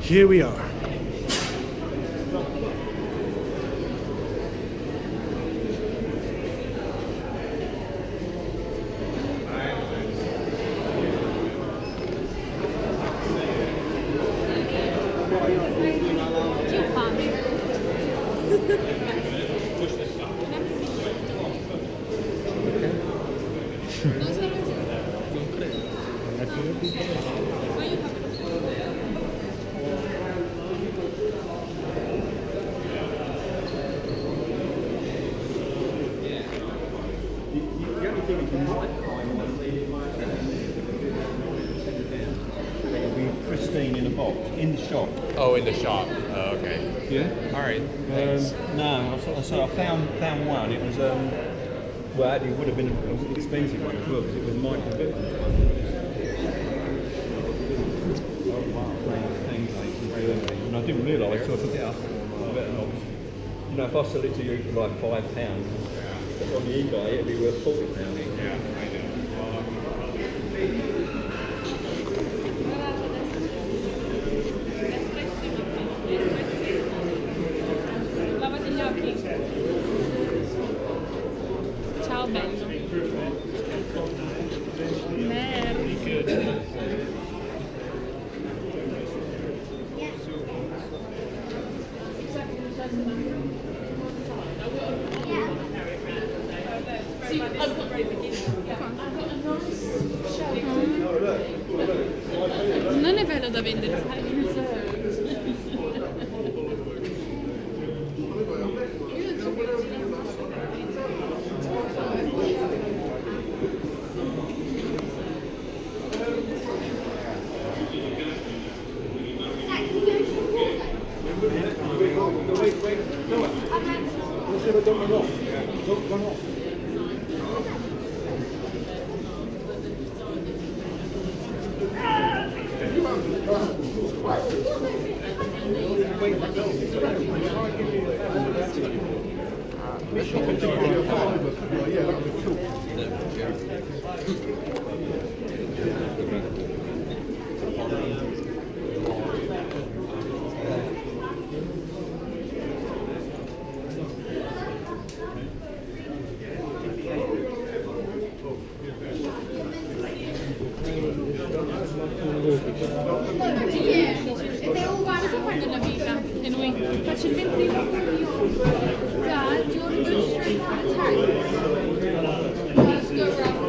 Here we are. It'll be pristine in a box, in the shop. Oh, in the shop. Oh, okay. Yeah? All right. Thanks. No, I found one. It was, well, actually, it would have been an expensive one as well because it was Michael Vittman's one. Oh, wow. And I didn't realise, so I took it up. You know, if I sell it to you for like £5, on the eBay it'd be worth £40. Yeah, I know. Lavati gli occhi. Ciao bello. Merda. Sì, I've got very beginning. Non è bello da vendere, cosa fai nella vita? E noi faccio il ventriloquo. Dad, do you want to go straight for the tank? Let's go around.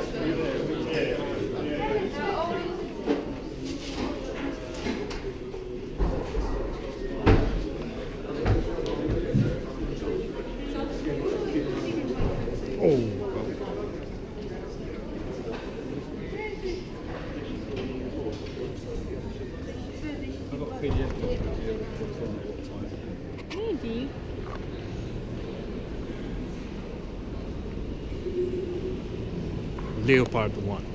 Vedi? Leopard 1.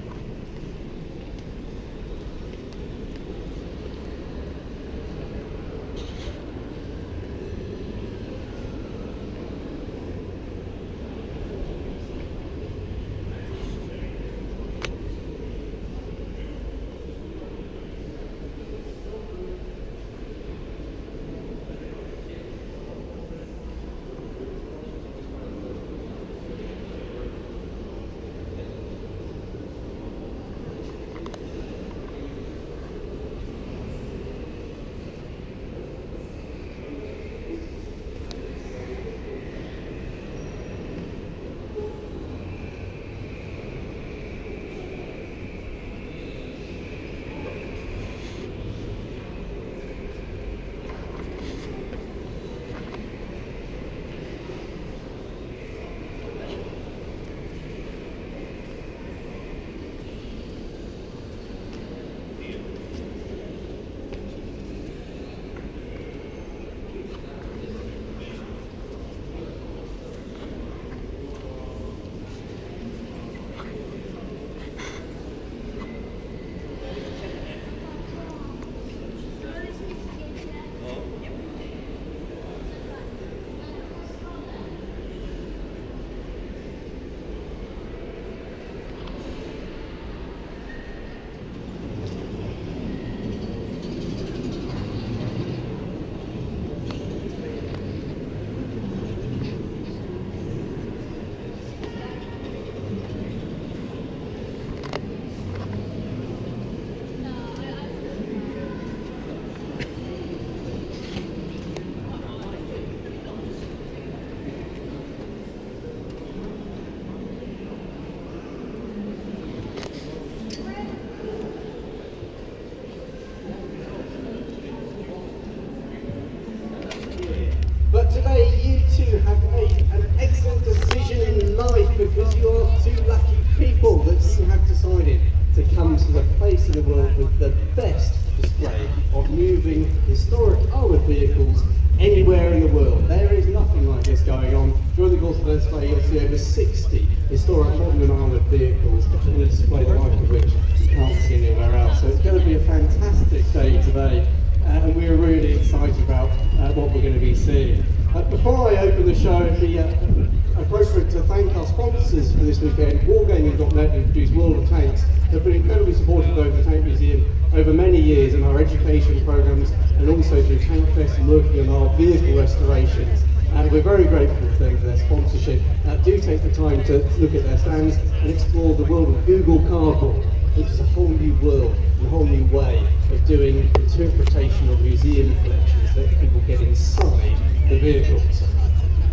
come to the place in the world with the best display of moving historic armoured vehicles anywhere in the world. There is nothing like this going on. During the course of the display, you'll see over 60 historic modern and armoured vehicles in a display the like of which you can't see anywhere else. So it's going to be a fantastic day today, and we're really excited about what we're going to be seeing. Before I open the show, it'd be appropriate to thank our sponsors for this weekend, Wargaming.net, who produce World of Tanks. They've been incredibly supportive of the Tank Museum over many years in our education programmes and also through TANKFEST and working on our vehicle restorations. And we're very grateful to them for their sponsorship. Do take the time to look at their stands and explore the world of Google Cardboard, which is a whole new world and a whole new way of doing interpretation of museum collections that people get inside the vehicles.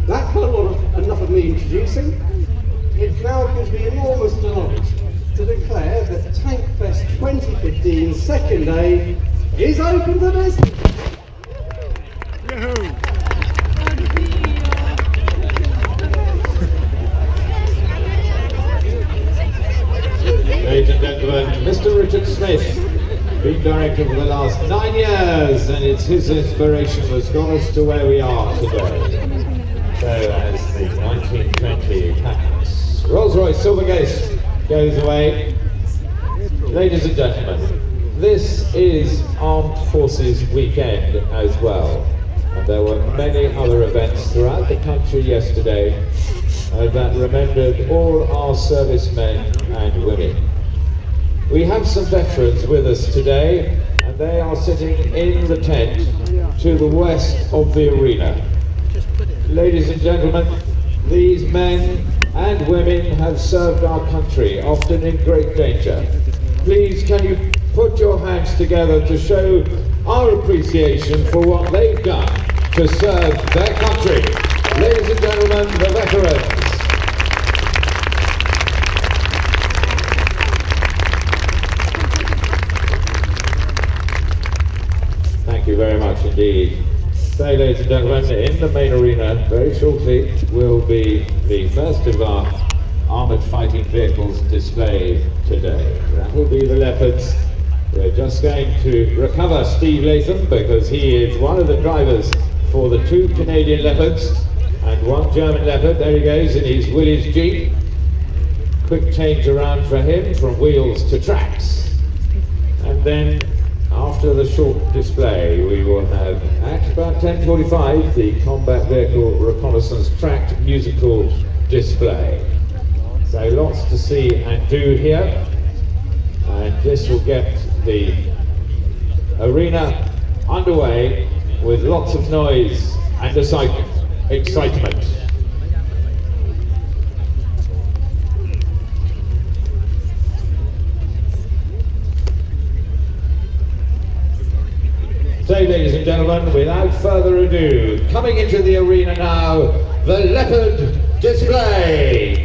That's quite enough of me introducing. It now gives me enormous delight to declare that TANKFEST 2015 second day is open to business. Ladies and gentlemen, Mr. Richard Smith, been director for the last 9 years, and it's his inspiration that's got us to where we are today. So as the 1920 happens, Rolls-Royce Silvergate goes away. Ladies and gentlemen, this is Armed Forces Weekend as well, and there were many other events throughout the country yesterday that remembered all our servicemen and women. We have some veterans with us today, and they are sitting in the tent to the west of the arena. Ladies and gentlemen, these men and women have served our country, often in great danger. Please, can you put your hands together to show our appreciation for what they've done to serve their country. Ladies and gentlemen, the veterans. Thank you very much indeed. So, ladies and gentlemen, in the main arena very shortly will be the first of our armoured fighting vehicles displayed today. That will be the Leopards. We're just going to recover Steve Latham because he is one of the drivers for the 2 Canadian Leopards and 1 German Leopard. There he goes in his Willys Jeep. Quick change around for him from wheels to tracks. And then after the short display, we will have, at about 10:45, the combat vehicle reconnaissance tracked musical display. So lots to see and do here, and this will get the arena underway with lots of noise and excitement. So, ladies and gentlemen, without further ado, coming into the arena now, the Leopard display.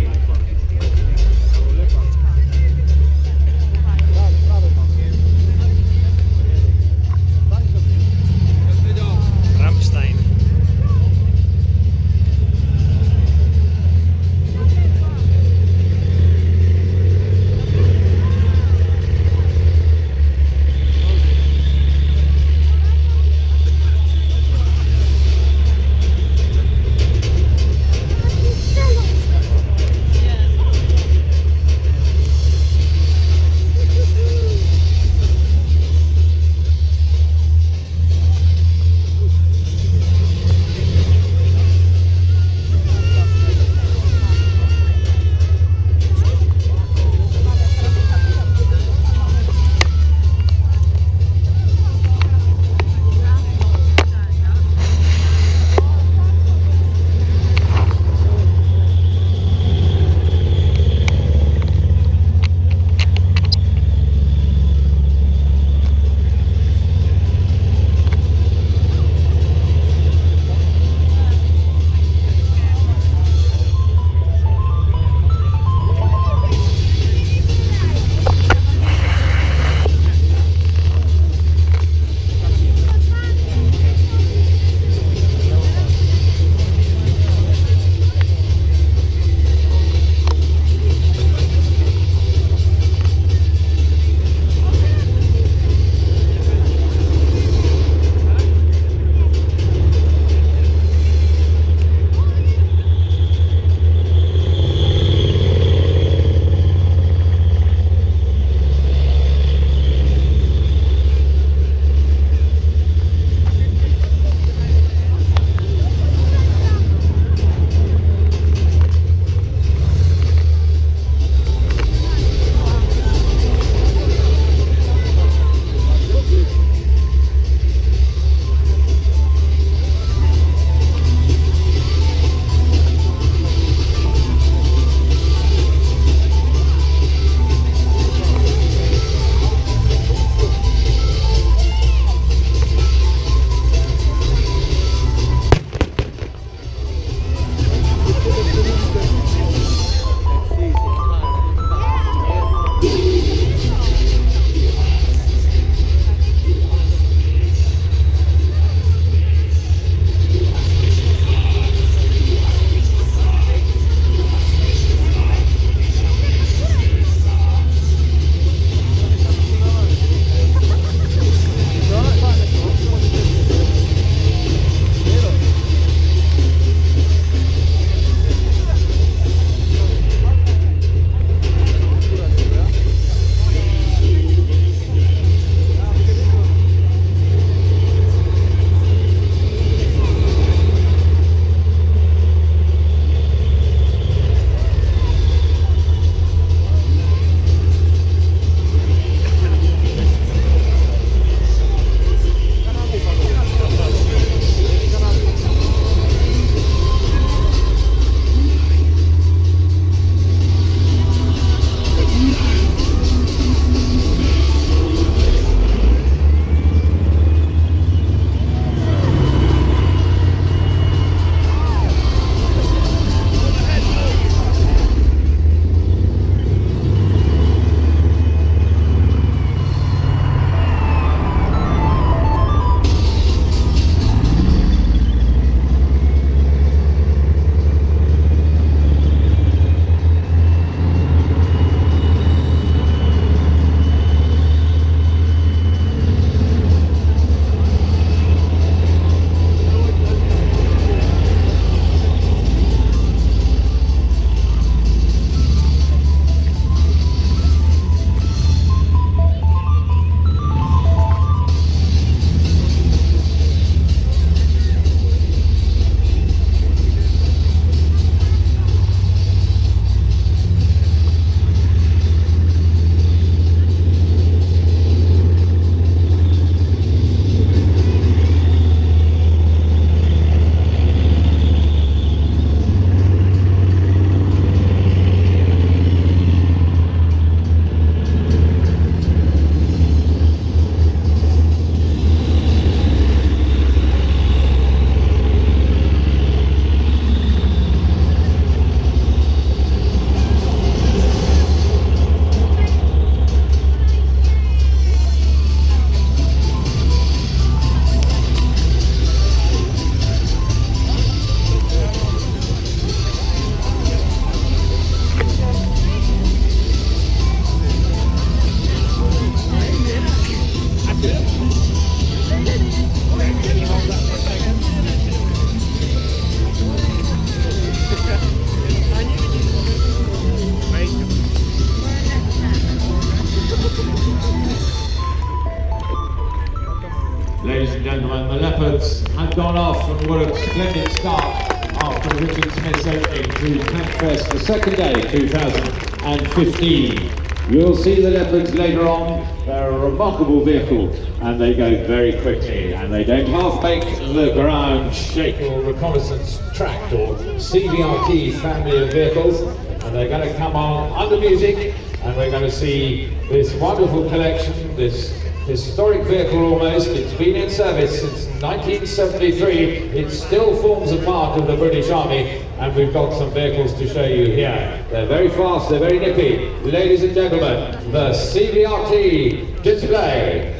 gentlemen, the Leopards have gone off and what a splendid start after Richard Smith's opening to TANKFEST, the second day, 2015. You'll see the Leopards later on. They're a remarkable vehicle and they go very quickly and they don't half make the ground shake. Reconnaissance tracked or CVRT family of vehicles, and they're going to come on under music and we're going to see this wonderful collection, this historic vehicle almost. It's been in service since 1973. It still forms a part of the British Army, and we've got some vehicles to show you here. They're very fast, they're very nippy. Ladies and gentlemen, the CVRT display.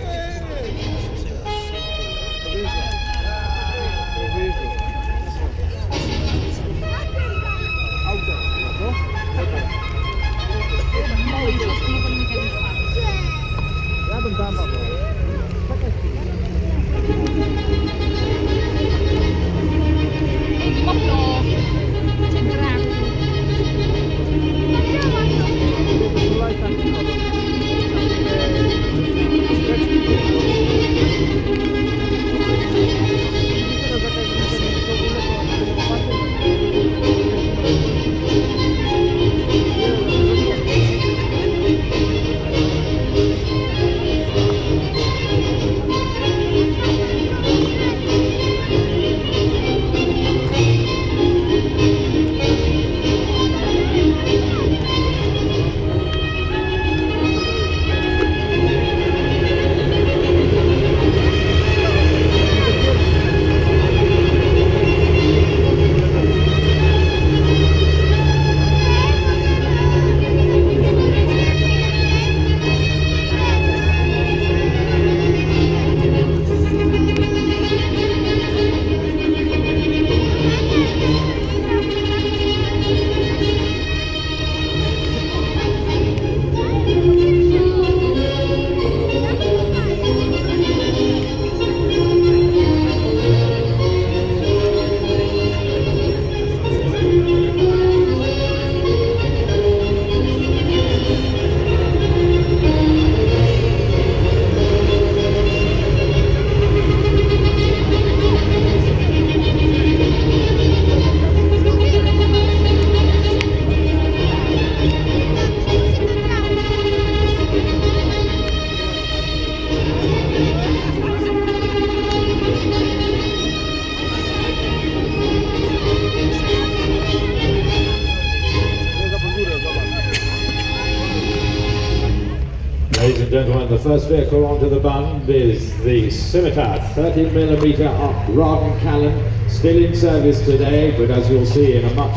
Ladies and gentlemen, the first vehicle onto the bund is the Scimitar 30mm Rod Callan, still in service today, but as you'll see in a much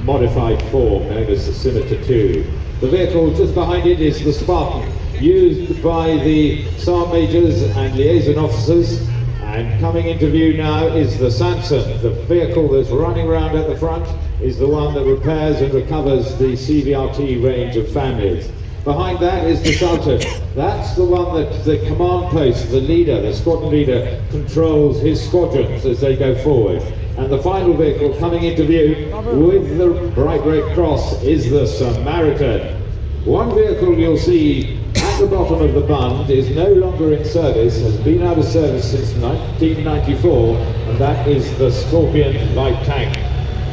modified form known as the Scimitar 2. The vehicle just behind it is the Spartan, used by the Sergeant Majors and Liaison Officers, and coming into view now is the Samson. The vehicle that's running around at the front is the one that repairs and recovers the CVRT range of families. Behind that is the Sultan. That's the one that the command post, the leader, the squadron leader, controls his squadrons as they go forward. And the final vehicle coming into view with the bright red cross is the Samaritan. One vehicle you'll see at the bottom of the bund is no longer in service, has been out of service since 1994, and that is the Scorpion light tank.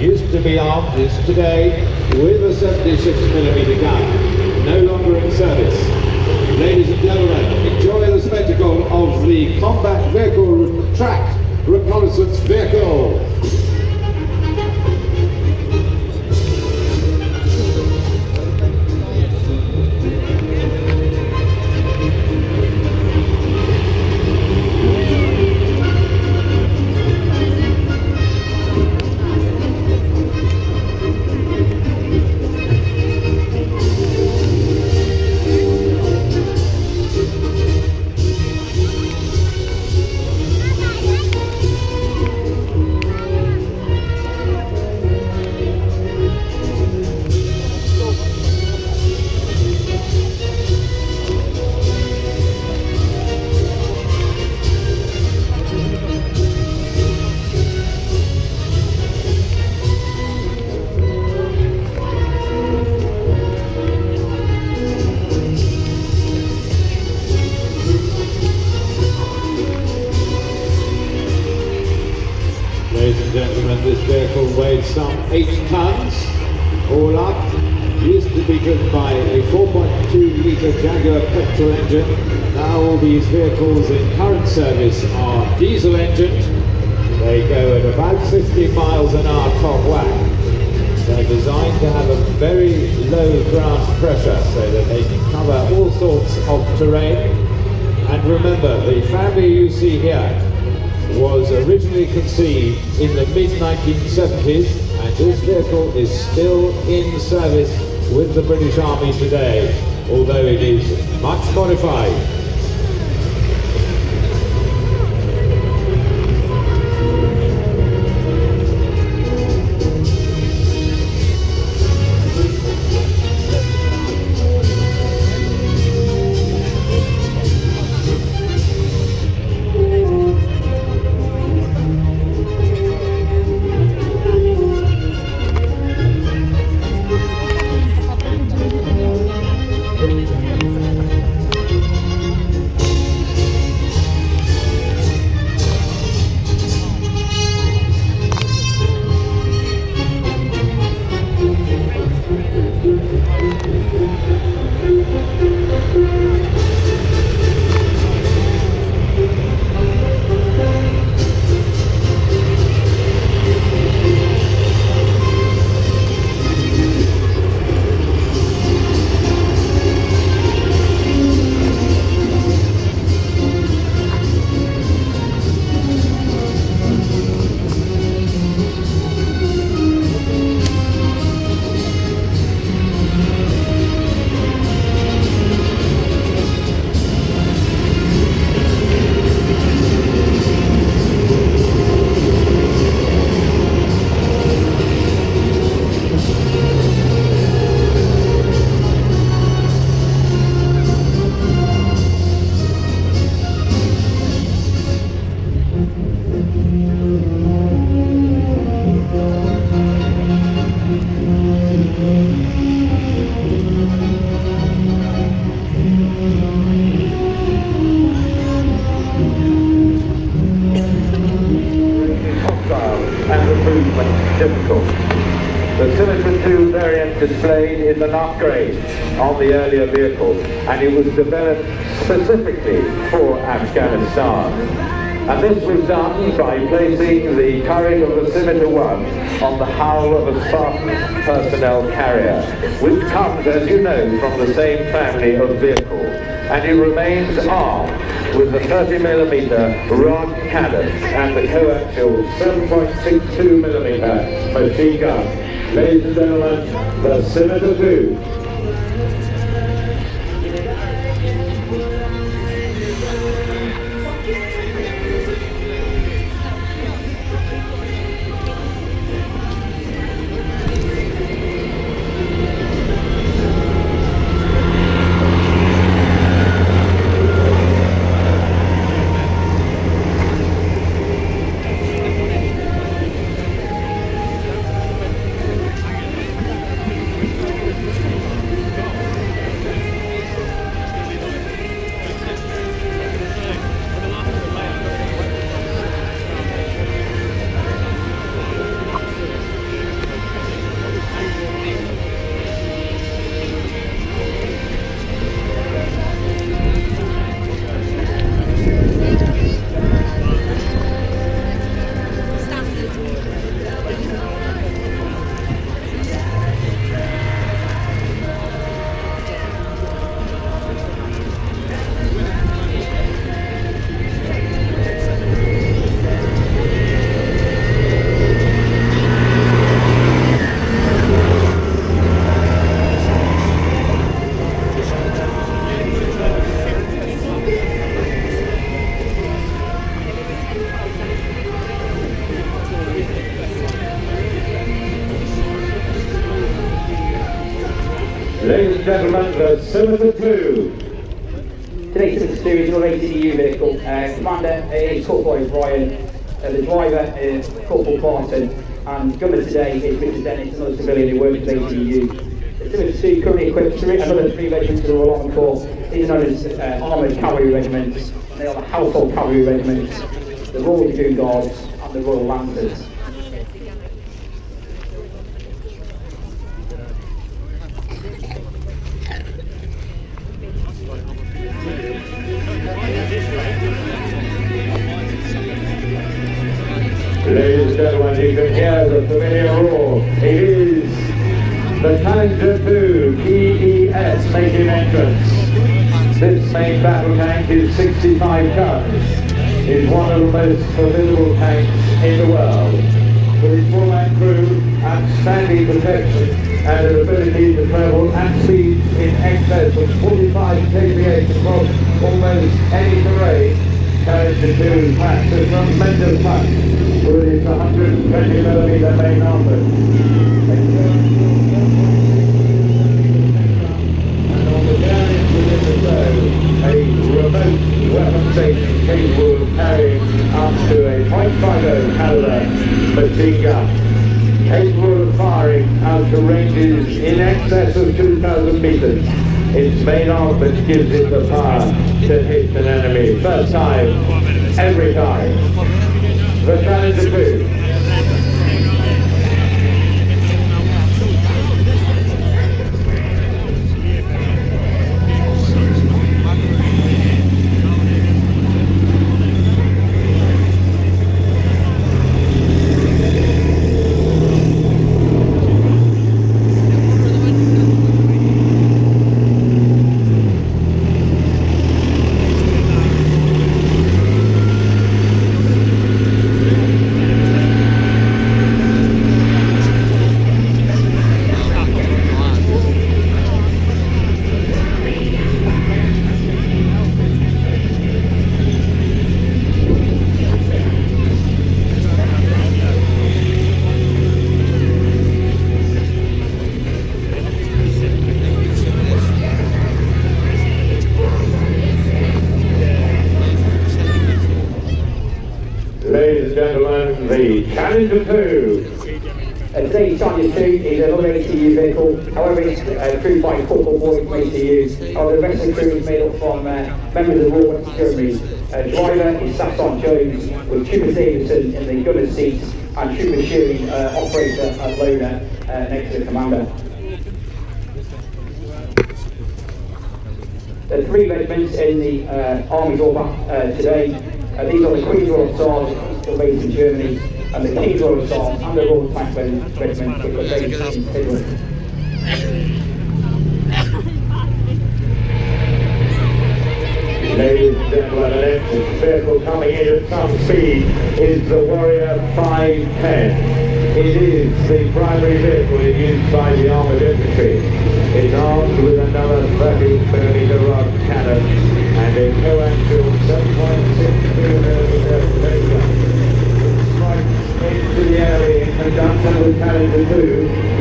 Used to be armed, is today with a 76mm gun. No longer in service. Ladies and gentlemen, enjoy the spectacle of the combat vehicle tracked reconnaissance vehicle. some 8 tons all up. Used to be driven by a 4.2 litre Jaguar petrol engine. Now all these vehicles in current service are diesel engined. They go at about 50 miles an hour top whack. They're designed to have a very low ground pressure so that they can cover all sorts of terrain. And remember, the family you see here was originally conceived in the mid-1970s, and this vehicle is still in service with the British Army today, although it is much modified. Difficult. The Scimitar 2 variant displayed is an upgrade on the earlier vehicle, and it was developed specifically for Afghanistan. And this was done by placing the turret of the Scimitar 1 on the hull of a Spartan personnel carrier, which comes, as you know, from the same family of vehicle, and it remains armed with the 30mm rod cannon and the coaxial 7.62mm machine gun. Ladies and gentlemen, the Scimitar 2. Ladies and gentlemen, the Scimitar 2. Today's Scimitar 2 is an ATDU vehicle. Commander is Corporal O'Brien, the driver is Corporal Barton, and gunner today is Richard Dennis, another civilian who works with ATDU. The Scimitar 2 currently equipped another 3 regiments of the Royal Army Corps. These are known as Armoured Cavalry Regiments. They are the Household Cavalry Regiments, the Royal Dragoon Guards, and the Royal Lancers. and gentlemen, you can hear the familiar roar. It is the Challenger 2 PES making entrance. This main battle tank is 65 tons. It's one of the most formidable tanks in the world. With its four-man crew, outstanding protection, and an ability to travel at speeds in excess of 45 kph across almost any terrain, Challenger 2 packs a tremendous punch with its 120mm main armor. And on the galleys within the show, a remote weapon station capable of carrying up to a .50 caliber machine gun, capable of firing out to ranges in excess of 2,000 meters. Its main armament gives it the power to hit an enemy first time, every time. The Challenger 2. Ladies and gentlemen, the Challenger 2. Today's Challenger 2 is another ATU vehicle, however it's crewed by Corporal Boyd from ATU. The rest of the crew is made up from members of Royal West Germany. Driver is Sasson Jones, with Trooper Davidson in the gunner's seat, and Trooper Shearing, operator and loader, next to the commander. There are three regiments in the Army's all back today. These are the Queen's Royal Stars, which are based in Germany, and the King's Royal Stars and the Royal Tank Regiment, which are based in Finland. Ladies and gentlemen, an entrance vehicle coming in at some speed is the Warrior 510. It is the primary vehicle used by the armoured infantry. It's armed with another 30mm rod cannon and a co-axial 7.62mm laser. It strikes into the area in conjunction with Challenger 2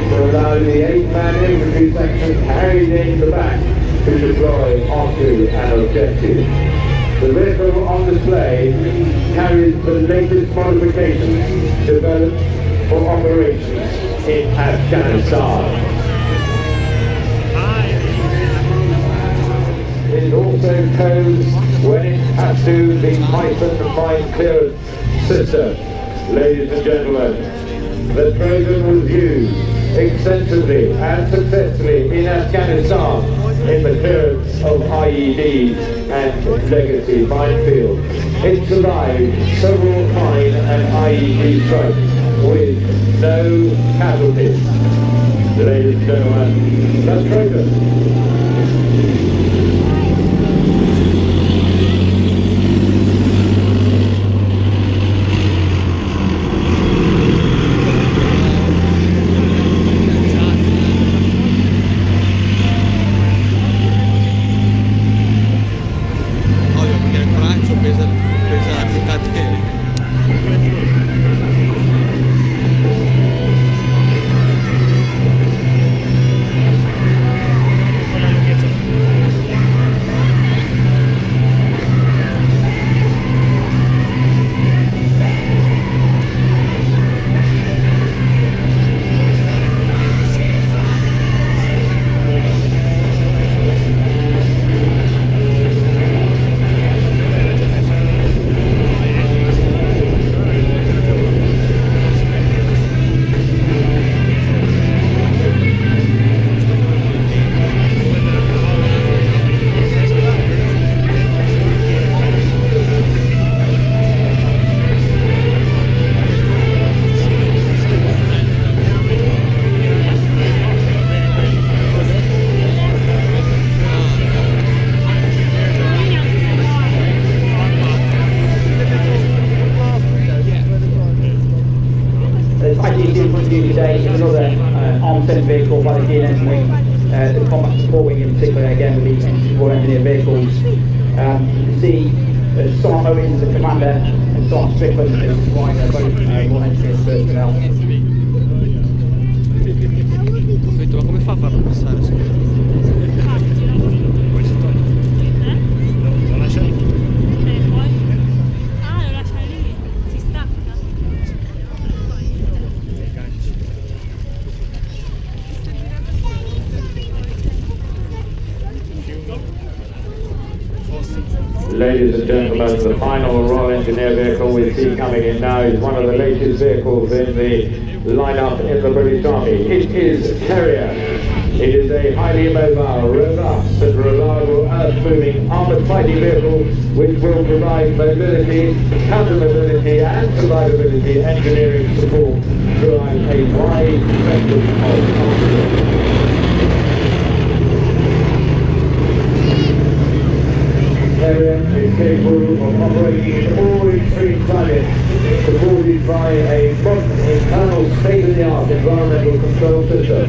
to allow the 8-man infantry section carried in the back to deploy onto an objective. The vehicle on display carries the latest modifications developed for operations in Afghanistan. It also tows when it has to the Python mine clearance system. Ladies and gentlemen, the Trojan was used extensively and successfully in Afghanistan in the clearance of IEDs and legacy minefields. It survived several mine and IED strikes with no casualties. Ladies and gentlemen, the Trojan. sent vehicle by the DNS wing, the combat support wing in particular, again with the support engineer vehicles. You can see Sergeant Owens as the commander and Sergeant Strickland as the driver, both Royal Engineers personnel. Ma come fa a farlo passare? Lo lascia lì? Poi? Ah, lo lascia lì, si stacca. Ladies and gentlemen, the final Royal Engineer vehicle we see coming in now is one of the latest vehicles in the lineup in the British Army. It is Terrier. It is a highly mobile, robust and reliable earth-moving armoured fighting vehicle which will provide mobility, counter-mobility and survivability engineering support throughout a wide spectrum of conflicts. Terrier is capable of operating in all extreme climates, supported by a modern internal state-of-the-art environmental control system.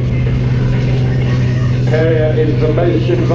Terrier is the most advanced